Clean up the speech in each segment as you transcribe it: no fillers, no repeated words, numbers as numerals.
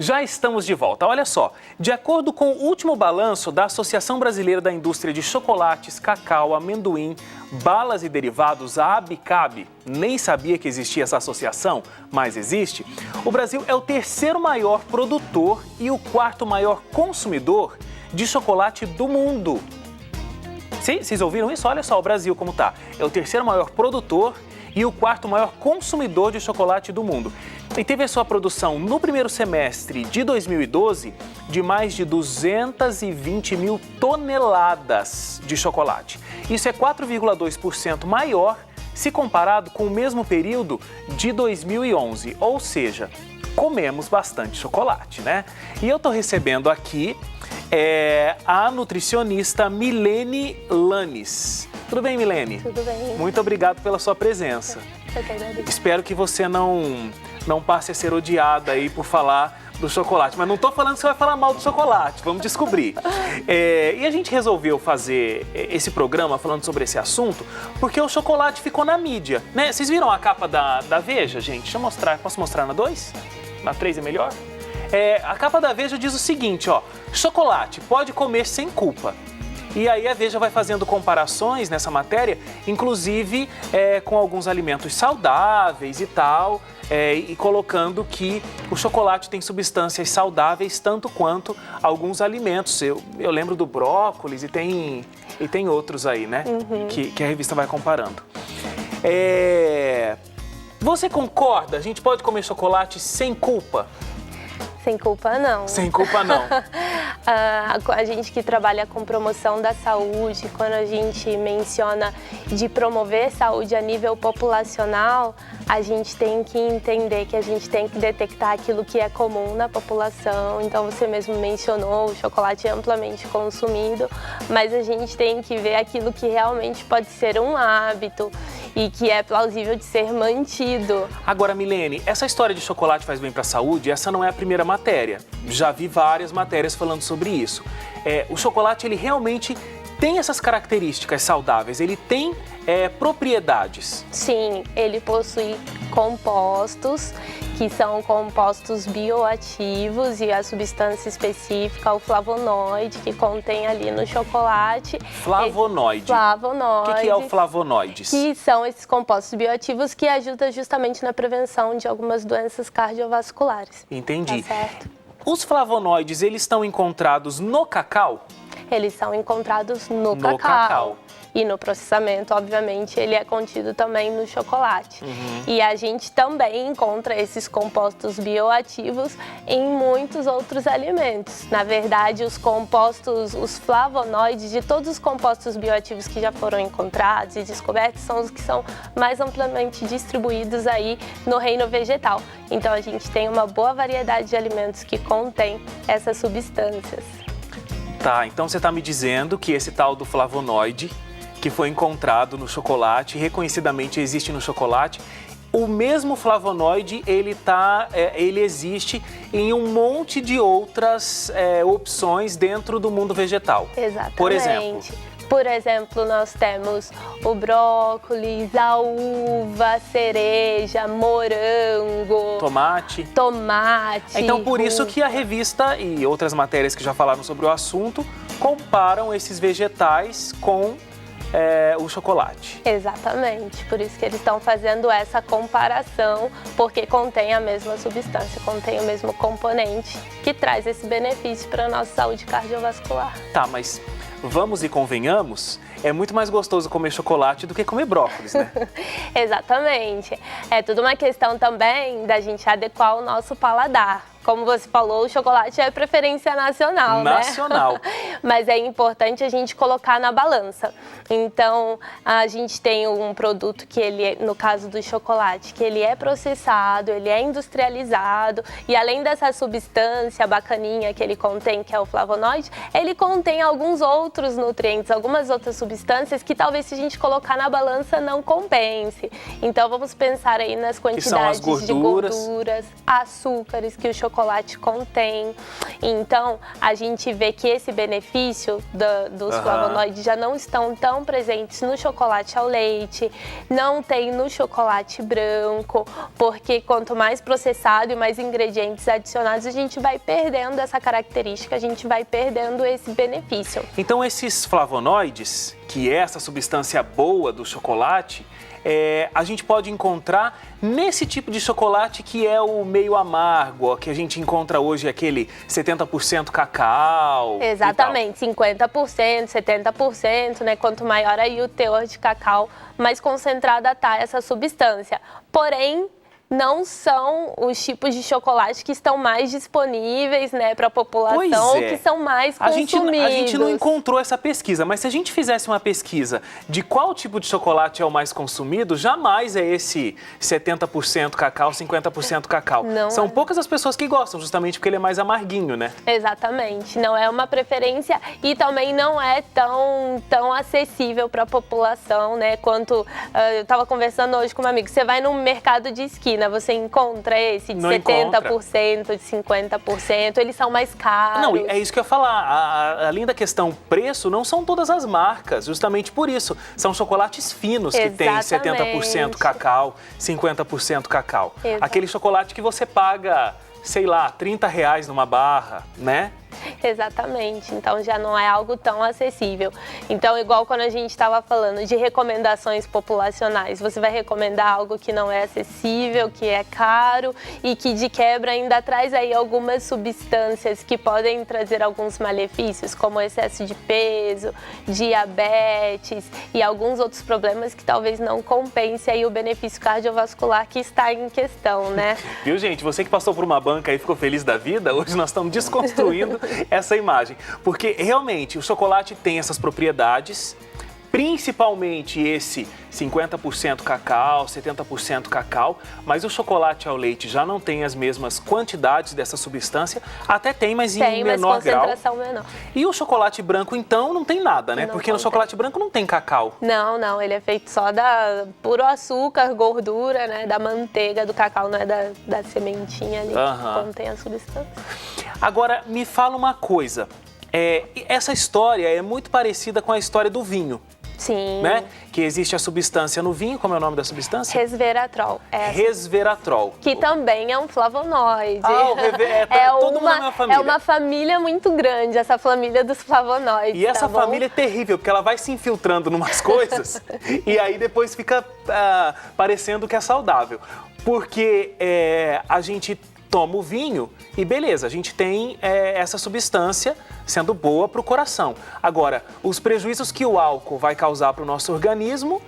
Já estamos de volta. Olha só, de acordo com o último balanço da Associação Brasileira da Indústria de Chocolates, Cacau, Amendoim, Balas e Derivados, a ABICAB, nem sabia que existia essa associação, mas existe, o Brasil é o terceiro maior produtor e o quarto maior consumidor de chocolate do mundo. Vocês ouviram isso? Olha só o Brasil como tá. É o terceiro maior produtor e o quarto maior consumidor de chocolate do mundo. E teve a sua produção no primeiro semestre de 2012 de mais de 220 mil toneladas de chocolate. Isso é 4,2% maior se comparado com o mesmo período de 2011. Ou seja, comemos bastante chocolate, né? E eu tô recebendo aqui a nutricionista Milene Lanes. Tudo bem, Milene? Tudo bem. Muito obrigado pela sua presença. Eu que agradeço. Espero que você não passe a ser odiada aí por falar do chocolate. Mas não tô falando que você vai falar mal do chocolate, vamos descobrir. E a gente resolveu fazer esse programa falando sobre esse assunto porque o chocolate ficou na mídia, né? Vocês viram a capa da Veja, gente? Deixa eu mostrar. Posso mostrar na 2? Na 3 é melhor? A capa da Veja diz o seguinte, ó. Chocolate pode comer sem culpa. E aí a Veja vai fazendo comparações nessa matéria, inclusive com alguns alimentos saudáveis e tal, e colocando que o chocolate tem substâncias saudáveis tanto quanto alguns alimentos. Eu lembro do brócolis e tem outros aí, né? Uhum. Que a revista vai comparando. Você concorda? A gente pode comer chocolate sem culpa? Sem culpa, não. Sem culpa, não. A gente que trabalha com promoção da saúde, quando a gente menciona de promover saúde a nível populacional, a gente tem que entender que a gente tem que detectar aquilo que é comum na população. Então, você mesmo mencionou, o chocolate é amplamente consumido, mas a gente tem que ver aquilo que realmente pode ser um hábito e que é plausível de ser mantido. Agora, Milene, essa história de chocolate faz bem para a saúde, essa não é a primeira matéria. Já vi várias matérias falando sobre isso. O chocolate, ele realmente tem essas características saudáveis, ele tem propriedades. Sim, ele possui compostos, que são compostos bioativos, e a substância específica, o flavonoide, que contém ali no chocolate. Flavonoide. Flavonoide. O que é o flavonoides? Que são esses compostos bioativos que ajudam justamente na prevenção de algumas doenças cardiovasculares. Entendi. Tá certo? Os flavonoides, eles estão encontrados no cacau? Eles são encontrados no cacau. E no processamento, obviamente, ele é contido também no chocolate. Uhum. E a gente também encontra esses compostos bioativos em muitos outros alimentos. Na verdade, os flavonoides, de todos os compostos bioativos que já foram encontrados e descobertos, são os que são mais amplamente distribuídos aí no reino vegetal. Então, a gente tem uma boa variedade de alimentos que contêm essas substâncias. Tá, então você está me dizendo que esse tal do flavonoide, que foi encontrado no chocolate, reconhecidamente existe no chocolate, o mesmo flavonoide, ele existe em um monte de outras opções dentro do mundo vegetal. Exatamente. Por exemplo, nós temos o brócolis, a uva, a cereja, morango, tomate. Então, por isso que a revista e outras matérias que já falaram sobre o assunto comparam esses vegetais com o chocolate. Exatamente, por isso que eles estão fazendo essa comparação, porque contém a mesma substância, contém o mesmo componente que traz esse benefício para a nossa saúde cardiovascular. Tá, mas vamos e convenhamos, é muito mais gostoso comer chocolate do que comer brócolis, né? Exatamente. É tudo uma questão também da gente adequar o nosso paladar. Como você falou, o chocolate é preferência nacional, né? Mas é importante a gente colocar na balança. Então, a gente tem um produto que ele, no caso do chocolate, que ele é processado, ele é industrializado, e além dessa substância bacaninha que ele contém, que é o flavonoide, ele contém alguns outros nutrientes, algumas outras substâncias que talvez, se a gente colocar na balança, não compense. Então, vamos pensar aí nas quantidades de gorduras, açúcares que o chocolate contém. Então, a gente vê que esse benefício benefício dos flavonoides já não estão tão presentes no chocolate ao leite, não tem no chocolate branco, porque quanto mais processado e mais ingredientes adicionados, a gente vai perdendo essa característica, a gente vai perdendo esse benefício. Então esses flavonoides, que é essa substância boa do chocolate, a gente pode encontrar nesse tipo de chocolate que é o meio amargo, que a gente encontra hoje, aquele 70% cacau. Exatamente, 50%, 70%, né? Quanto maior aí o teor de cacau, mais concentrada está essa substância. Porém, não são os tipos de chocolate que estão mais disponíveis, né, para a população, que são mais consumidos. A gente não encontrou essa pesquisa, mas se a gente fizesse uma pesquisa de qual tipo de chocolate é o mais consumido, jamais é esse 70% cacau, 50% cacau. São poucas as pessoas que gostam, justamente porque ele é mais amarguinho, né? Exatamente, não é uma preferência e também não é tão acessível para a população, né, quanto eu estava conversando hoje com um amigo, você vai no mercado de esquina, você encontra esse de 70%, de 50%, eles são mais caros. Não, é isso que eu ia falar. Além da questão preço, não são todas as marcas, justamente por isso. São chocolates finos que têm 70% cacau, 50% cacau. Aquele chocolate que você paga, sei lá, R$30 numa barra, né? Exatamente, então já não é algo tão acessível. Então, igual quando a gente estava falando de recomendações populacionais, você vai recomendar algo que não é acessível, que é caro e que de quebra ainda traz aí algumas substâncias que podem trazer alguns malefícios, como excesso de peso, diabetes e alguns outros problemas que talvez não compense aí o benefício cardiovascular que está em questão, né? Viu, gente? Você que passou por uma banca e ficou feliz da vida, hoje nós estamos desconstruindo essa imagem, porque realmente o chocolate tem essas propriedades, principalmente esse 50% cacau, 70% cacau, mas o chocolate ao leite já não tem as mesmas quantidades dessa substância, até tem, mas em menor grau. Concentração menor. E o chocolate branco, então, não tem nada, né? Porque no chocolate branco não tem cacau. Não, ele é feito só da puro açúcar, gordura, né? Da manteiga, do cacau, não é da sementinha ali que contém a substância. Agora, me fala uma coisa, essa história é muito parecida com a história do vinho. Sim. Né? Que existe a substância no vinho, como é o nome da substância? Resveratrol. Resveratrol. Que também é um flavonoide. Todo mundo na minha família. É uma família muito grande, essa família dos flavonoides. E essa família é terrível, porque ela vai se infiltrando em umas coisas e aí depois fica parecendo que é saudável. Porque a gente toma o vinho e beleza, a gente tem essa substância sendo boa para o coração. Agora, os prejuízos que o álcool vai causar para o nosso organismo...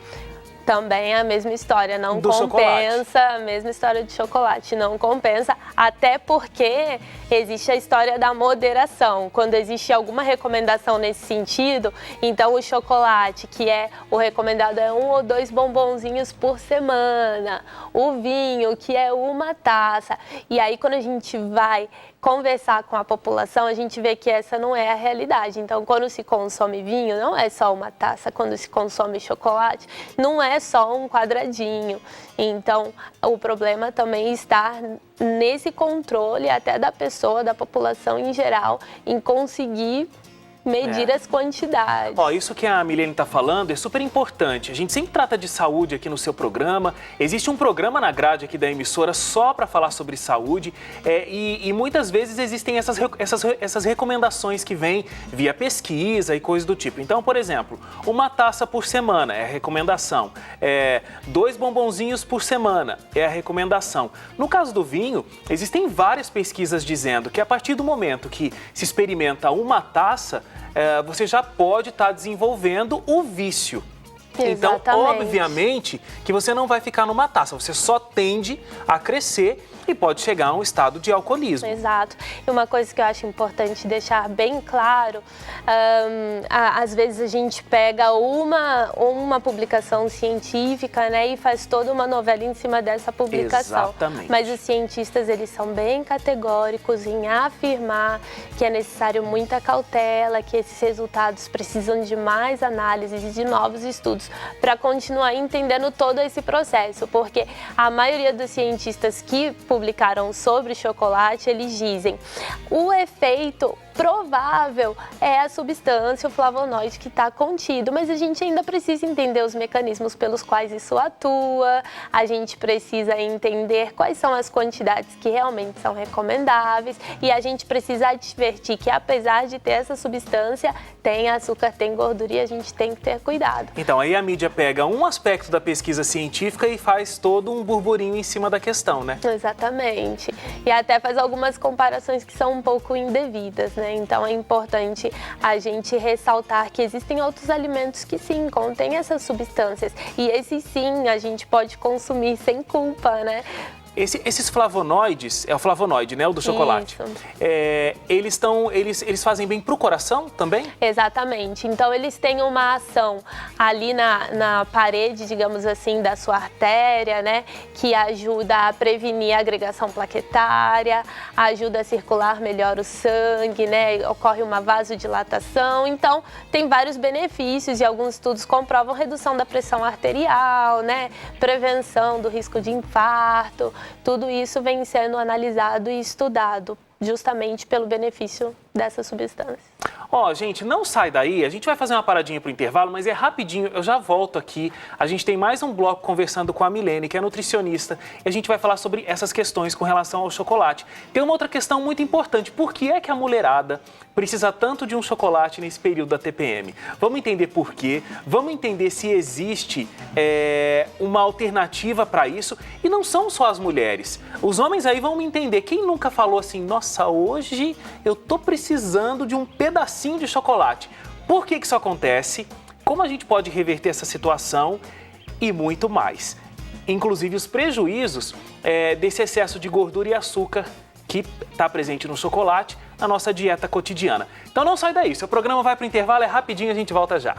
Também é a mesma história, não compensa, a mesma história de chocolate, não compensa, até porque existe a história da moderação. Quando existe alguma recomendação nesse sentido, então o chocolate, que o recomendado é 1 ou 2 bombonzinhos por semana, o vinho, que é 1 taça. E aí, quando a gente vai conversar com a população, a gente vê que essa não é a realidade. Então, quando se consome vinho, não é só 1 taça. Quando se consome chocolate, não é só um quadradinho. Então, o problema também está nesse controle até da pessoa, da população em geral, em conseguir medir as quantidades. Isso que a Milene está falando é super importante. A gente sempre trata de saúde aqui no seu programa. Existe um programa na grade aqui da emissora só para falar sobre saúde e muitas vezes existem essas recomendações que vêm via pesquisa e coisas do tipo. Então, por exemplo, 1 taça por semana é a recomendação. 2 bombonzinhos por semana é a recomendação. No caso do vinho, existem várias pesquisas dizendo que a partir do momento que se experimenta 1 taça, você já pode estar desenvolvendo o vício. Exatamente. Então, obviamente, que você não vai ficar numa taça, você só tende a crescer e pode chegar a um estado de alcoolismo. Exato. E uma coisa que eu acho importante deixar bem claro, às vezes a gente pega uma publicação científica, né, e faz toda uma novela em cima dessa publicação. Exatamente. Mas os cientistas, eles são bem categóricos em afirmar que é necessário muita cautela, que esses resultados precisam de mais análises e de novos estudos para continuar entendendo todo esse processo, porque a maioria dos cientistas que publicaram sobre chocolate, eles dizem o efeito provável é a substância, o flavonoide que está contido, mas a gente ainda precisa entender os mecanismos pelos quais isso atua, a gente precisa entender quais são as quantidades que realmente são recomendáveis e a gente precisa advertir que apesar de ter essa substância, tem açúcar, tem gordura e a gente tem que ter cuidado. Então aí a mídia pega um aspecto da pesquisa científica e faz todo um burburinho em cima da questão, né? Exatamente. E até faz algumas comparações que são um pouco indevidas, né? Então é importante a gente ressaltar que existem outros alimentos que sim, contêm essas substâncias. E esses sim a gente pode consumir sem culpa, né? Esses flavonoides, é o flavonoide, né, o do chocolate, eles fazem bem para o coração também? Exatamente, então eles têm uma ação ali na parede, digamos assim, da sua artéria, né, que ajuda a prevenir a agregação plaquetária, ajuda a circular melhor o sangue, né, ocorre uma vasodilatação, então tem vários benefícios e alguns estudos comprovam redução da pressão arterial, né, prevenção do risco de infarto. Tudo isso vem sendo analisado e estudado justamente pelo benefício dessa substância. Ó, gente, não sai daí, a gente vai fazer uma paradinha pro intervalo, mas é rapidinho, eu já volto aqui. A gente tem mais um bloco conversando com a Milene, que é nutricionista, e a gente vai falar sobre essas questões com relação ao chocolate. Tem uma outra questão muito importante, por que é que a mulherada precisa tanto de um chocolate nesse período da TPM? Vamos entender por quê, vamos entender se existe uma alternativa para isso, e não são só as mulheres. Os homens aí vão me entender, quem nunca falou assim, nossa, hoje eu tô precisando de um pedacinho de chocolate. Por que isso acontece? Como a gente pode reverter essa situação? E muito mais. Inclusive os prejuízos desse excesso de gordura e açúcar que está presente no chocolate na nossa dieta cotidiana. Então não sai daí, seu programa vai para o intervalo, é rapidinho, a gente volta já.